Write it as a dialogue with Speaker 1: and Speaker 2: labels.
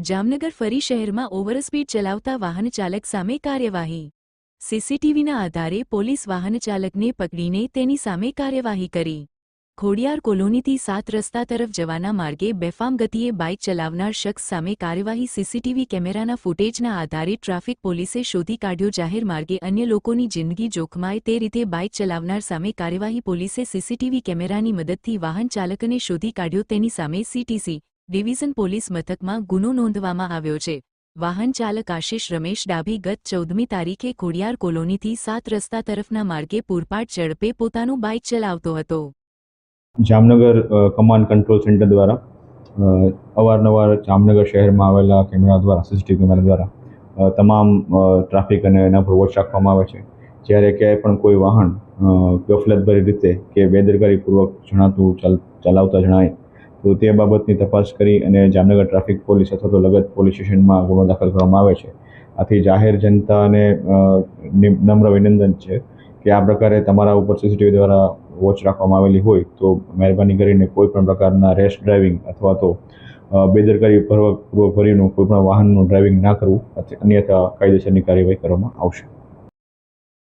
Speaker 1: જામનગર ફરી શહેરમાં ઓવરસ્પીડ ચલાવતા વાહન ચાલક સામે કાર્યવાહી। સીસીટીવીના આધારે પોલીસ વાહન ચાલકને પકડીને તેની સામે કાર્યવાહી કરી। ખોડિયાર કોલોનીથી 7 રસ્તા તરફ જવાના માર્ગે બેફામ ગતિએ બાઇક ચલાવનાર શખ્સ સામે કાર્યવાહી। સીસીટીવી કેમેરાના ફૂટેજના આધારે ટ્રાફિક પોલીસે શોધી કાઢ્યો જાહેર માર્ગે અન્ય લોકોની જિંદગી જોખમાય તે રીતે બાઇક ચલાવનાર સામે કાર્યવાહી। પોલીસે સીસીટીવી કેમેરાની મદદથી વાહન ચાલકને શોધી કાઢ્યો, તેની સામે સીટીસી ડિવિઝન પોલીસ મથકમાં ગુનો નોંધવામાં આવ્યો છે। વાહન ચાલક આશિષ રમેશ ડાભી ગત 14મી તારીખે ખોડિયાર કોલોનીથી 7 રસ્તા તરફના માર્ગે પૂરપાટ ઝડપે પોતાનું બાઇક ચલાવતો હતો।
Speaker 2: જામનગર કમાન્ડ કંટ્રોલ સેન્ટર દ્વારા અવારનવાર જામનગર શહેરમાં આવેલા કેમેરા દ્વારા સીસીટીવી કેમેરા દ્વારા તમામ ટ્રાફિક અને એના પર વોચ રાખવામાં આવે છે। જ્યારે ક્યાંય પણ કોઈ વાહન ગફલતભરી રીતે કે બેદરકારીપૂર્વક જણાતું ચલાવતા જણાય તો તે બાબતની તપાસ કરી અને જામનગર ટ્રાફિક પોલીસ અથવા તો લગત પોલીસ સ્ટેશનમાં ગુનો દાખલ કરવામાં આવે છે। આથી જાહેર જનતાને નમ્ર વિનંતી છે કે આ પ્રકારે તમારા ઉપર સીસીટીવી દ્વારા વોચ રાખવામાં આવેલી હોય તો મહેરબાની કરીને કોઈ પણ પ્રકારના રેશ ડ્રાઇવિંગ અથવા તો બેદરકારીપૂર્વક ભરીનું કોઈ પણ વાહનનું ડ્રાઇવિંગ ના કરવું, અન્યથા કાયદેસરની કાર્યવાહી કરવામાં આવશે।